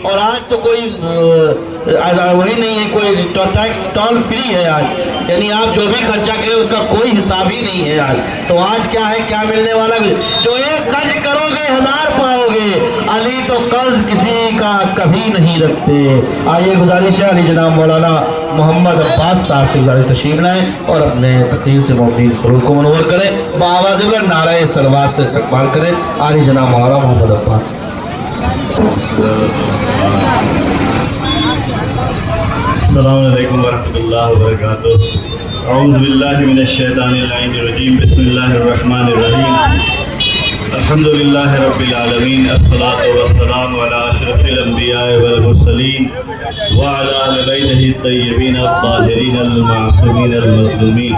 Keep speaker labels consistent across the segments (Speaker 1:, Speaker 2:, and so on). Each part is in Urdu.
Speaker 1: اور آج تو کوئی وہی نہیں ہے، کوئی ٹیکس ٹول فری ہے آج، یعنی آپ جو بھی خرچہ کریں اس کا کوئی حساب ہی نہیں ہے آج۔ تو آج کیا ہے، کیا ملنے والا، جو ایک قرض کرو گے 1000 پاؤ گے، علی تو قرض کسی کا کبھی نہیں رکھتے۔ آئیے گزارش ہے علی جناب مولانا محمد عباس صاحب سے گزارش تشریف لائیں اور اپنے تقریر سے مومنین خروج کو منور کریں، بآواز بلند نعرہ صلوات سے استقبال کریں علی جناب مولانا محمد عباس۔
Speaker 2: السلام علیکم ورحمۃ اللہ وبرکاتہ۔ اعوذ باللہ من الشیطان اللعین الرجیم، بسم اللہ الرحمن الرحیم۔ الحمدللہ رب العالمین، الصلاۃ والسلام علی اشرف الانبیاء والمرسلین وعلی آل بیتہ الطیبین الطاہرین المعصومین المظلومین،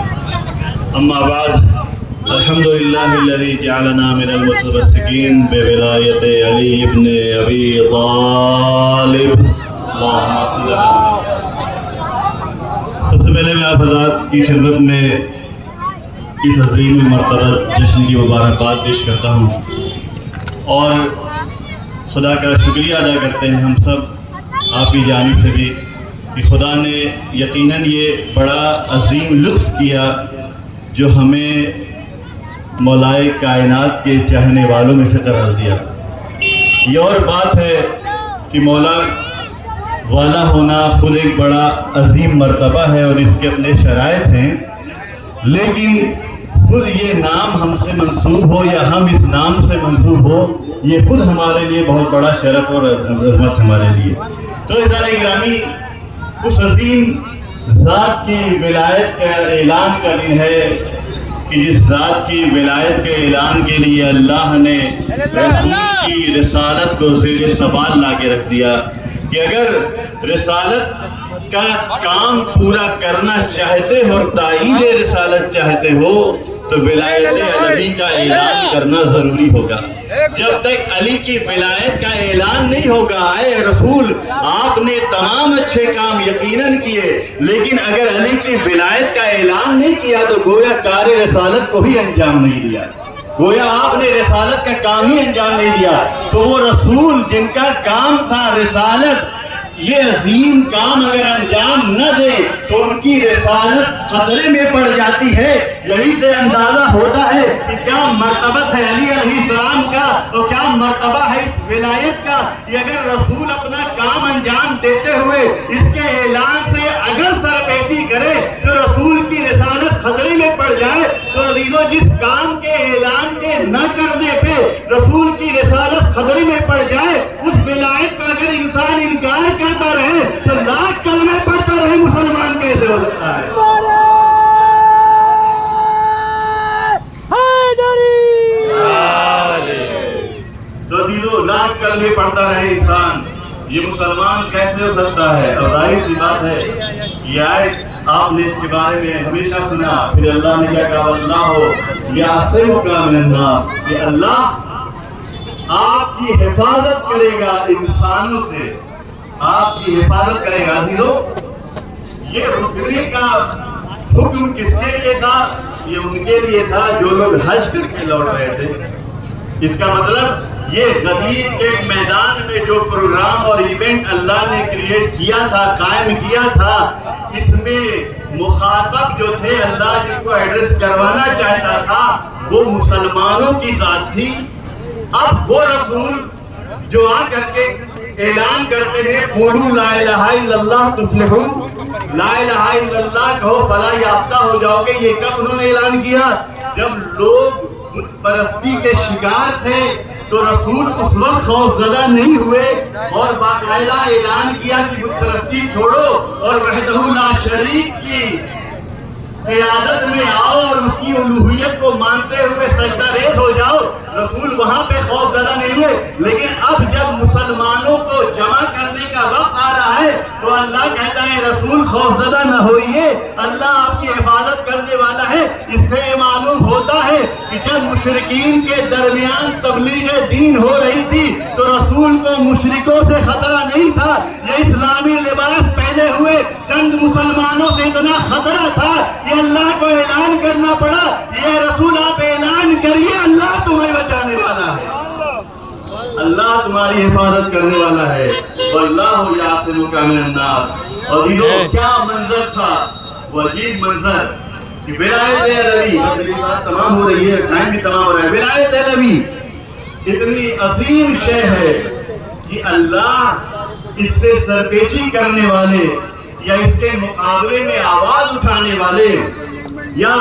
Speaker 2: اما بعد، الحمدللہ الذی جعلنا من المتمسکین بولایت علی ابن ابی طالب، اللہم صل علی۔ سب سے پہلے میں آپ حضرات کی خدمت میں اس عظیم مرتبہ جشن کی مبارکباد پیش کرتا ہوں اور خدا کا شکریہ ادا کرتے ہیں ہم سب آپ کی جانب سے بھی کہ خدا نے یقیناً یہ بڑا عظیم لطف کیا جو ہمیں مولائے کائنات کے چاہنے والوں میں سے قرار دیا۔ یہ اور بات ہے کہ مولا والا ہونا خود ایک بڑا عظیم مرتبہ ہے اور اس کے اپنے شرائط ہیں، لیکن خود یہ نام ہم سے منسوب ہو یا ہم اس نام سے منسوب ہو، یہ خود ہمارے لیے بہت بڑا شرف اور عظمت ہمارے لیے۔ تو عزیزان گرامی، اس عظیم ذات کی ولایت کا اعلان کا دن ہے کہ جس ذات کی ولایت کے اعلان کے لیے اللہ نے رسول کی رسالت کو زیر سوال لا کے رکھ دیا کہ اگر رسالت کا کام پورا کرنا چاہتے ہو اور تائید رسالت چاہتے ہو تو ولایت علی کا اعلان کرنا ضروری ہوگا۔ جب تک علی کی ولایت کا اعلان نہیں ہوگا، اے رسول آپ نے تمام اچھے کام یقیناً کیے، لیکن اگر علی کی ولایت کا اعلان نہیں کیا تو گویا کار رسالت کو ہی انجام نہیں دیا، گویا آپ نے رسالت کا کام ہی انجام نہیں دیا۔ تو وہ رسول جن کا کام تھا رسالت، یہ عظیم کام اگر انجام نہ دے تو ان کی رسالت خطرے میں پڑ جاتی ہے۔ یہی سے اندازہ ہوتا ہے کہ کیا مرتبہ ہے علی علیہ السلام کا اور کیا مرتبہ ہے اس ولایت کا، یہ اگر رسول اپنا کام انجام دیتے ہوئے اس کے اعلان سے اگر سرپیچی کرے تو رسول کی رسالت خطرے میں پڑ جائے تو عزیزو، جس کام کے اعلان کے نہ کرنے پہ رسول کی رسالت خطرے میں پڑ جائے، اس ولایت کا اگر انسان انکار کرتا رہے تو لاکھ کلمے پڑھتا رہے مسلمان کیسے ہو سکتا ہے؟ تو عزیزو، لاکھ کلمے پڑھتا رہے انسان، یہ مسلمان کیسے ہو سکتا ہے؟ اور ظاہر سی بات ہے، یہ آیت آپ نے اس کے بارے میں ہمیشہ سنا، پھر اللہ نے کیا کہا، اللہ یعصمک من الناس، کہ اللہ آپ کی حفاظت کرے گا انسانوں سے، آپ کی حفاظت کرے گا۔ عزیزو، یہ رکنے کا حکم کس کے لیے تھا؟ یہ ان کے لیے تھا جو لوگ حج کر کے لوٹ رہے تھے۔ اس کا مطلب یہ غدیر کے میدان میں جو پروگرام اور ایونٹ اللہ نے کریٹ کیا تھا، قائم کیا تھا، اس میں مخاطب جو تھے، اللہ جن کو ایڈریس کروانا چاہتا تھا، وہ مسلمانوں کی ذات تھی۔ اب وہ رسول جو آ کر کے اعلان کرتے ہیں قولوا لا الہ الا اللہ تفلحوا، لا الہ الا اللہ کہو فلاح یافتہ ہو جاؤ گے، یہ کب انہوں نے اعلان کیا؟ جب لوگ بت پرستی کے شکار تھے تو رسول اس وقت خوف زدہ نہیں ہوئے اور باقاعدہ اعلان کیا کہ بت پرستی چھوڑو اور وحدہ لا شریک کی قیادت میں آؤ اور اس کی الوہیت کو مانتے ہوئے سجدہ ریز ہو جاؤ۔ رسول وہاں پہ خوف زدہ نہیں ہوئے، لیکن اب جب مسلمانوں کو جمع کرنے کا وقت آ رہا ہے تو اللہ کہتا ہے رسول خوف زدہ نہ ہوئیے، اللہ آپ کی حفاظت کرنے والا ہے۔ اس سے معلوم ہوتا ہے کہ جب مشرکین کے درمیان تبلیغ دین ہو رہی تھی تو رسول کو مشرکوں سے خطرہ نہیں تھا، یہ اسلامی لباس پہنے ہوئے چند مسلمانوں سے اتنا خطرہ تھا، یہ اللہ کو اعلان کرنا پڑا، یہ رسول آپ اعلان کریے اللہ تمہیں بچانے والا ہے، اللہ تمہاری حفاظت کرنے والا ہے۔ واللہ یعصمک من الناس۔ عزیزو کیا منظر تھا، وہ عجیب منظر کہ ولایت علوی، میری بات تمام ہو رہی ہے، ٹائم بھی تمام ہو رہا ہے، ولایت علوی اتنی عظیم شے ہے کہ اللہ اس سے سرپیچی کرنے والے یا اس کے مقابلے میں آواز اٹھانے والے یا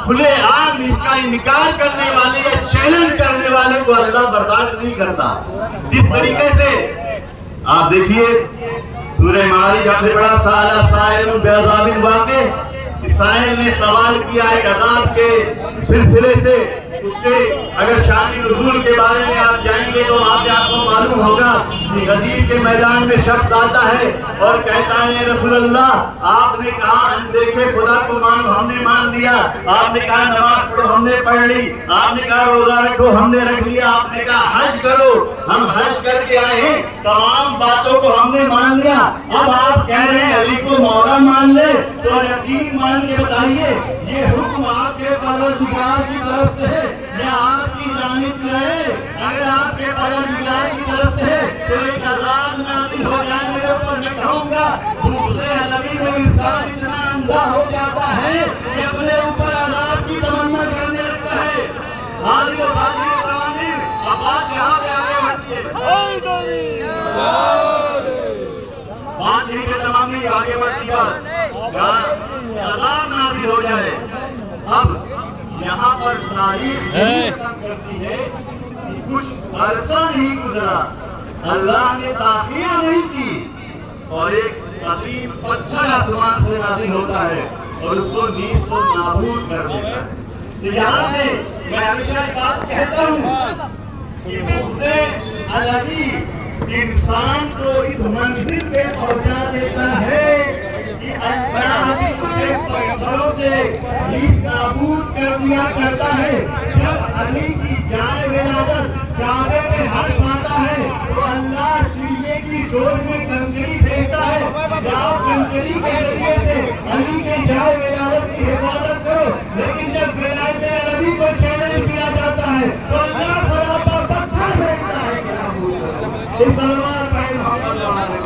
Speaker 2: کھلے عام اس کا انکار کرنے والے یا چیلنج کرنے والے کو اللہ برداشت نہیں کرتا۔ کس طریقے سے آپ دیکھیے سورہ معارج آپ نے پڑھا، سأل سائل بعذاب واقع، سائل نے سوال کیا ایک عذاب کے سلسلے سے، اس کے اگر شان نزول کے بارے میں آپ جائیں گے تو وہاں پہ آپ کو معلوم ہوگا کہ غدیر کے میدان میں شخص آتا ہے اور کہتا ہے اے رسول اللہ آپ نے کہا اندیکھے خدا کو مانو، ہم نے مان لیا، آپ نے کہا نماز پڑھو، ہم نے پڑھ لی، آپ نے کہا روزہ رکھو، ہم نے رکھ لیا، آپ نے کہا حج کرو، ہم حج کر کے آئے ہیں، تمام باتوں کو ہم نے مان لیا، اب آپ کہہ رہے ہیں علی کو مولا مان لے، تو یقین مان کے بتائیے یہ حکم آپ کے پروردگار کی طرف سے ہے یا آپ کی جانب سے ہے؟ اگر آپ کے پروردگار کی طرف سے ہے تو ایک عذاب نازل ہو جائے میرے اوپر، میں کہوں گا دوسرے علوی میں انسان اتنا اندھا ہو جاتا ہے کہ اپنے اوپر عذاب کی تمنا کرنے لگتا ہے۔ حاضر و باقی تمام اب بات یہاں پہ آگے بڑھتی ہے، بات یہ کہ تمام آگے بڑھتی ہے، عذاب نازل ہو جائے۔ اب یہاں پر تاریخ ختم کرتی ہے کہ کچھ عرصہ نہیں گزرا، اللہ نے تاخیر نہیں کی اور ایک عظیم پتھر آسمان سے نازل ہوتا ہے اور اس کو نیز کو نابود کر دیتا ہے۔ تو یہاں سے میں ہمیشہ ایک بات کہتا ہوں کہ بغض علوی انسان کو اس منزل پہ پہنچا دیتا ہے کہ اللہ بھی اسے پتھروں سے نیز نابود کر دیا کرتا ہے۔ جب علی کی جائے ولادت کعبے پہ ہٹ پاتا ہے تو اللہ چڑیے کی چوٹ میں کنکری پھینکتا ہے، جاؤ کنکری کے ذریعے سے علی کے جائے ولادت کی حفاظت کرو، لیکن جب ولایت علوی کو چیلنج کیا جاتا ہے تو اللہ سراپا پتھر پھینکتا ہے کہ نابود کرو۔ اس سلمان پہ محمد
Speaker 1: مولانا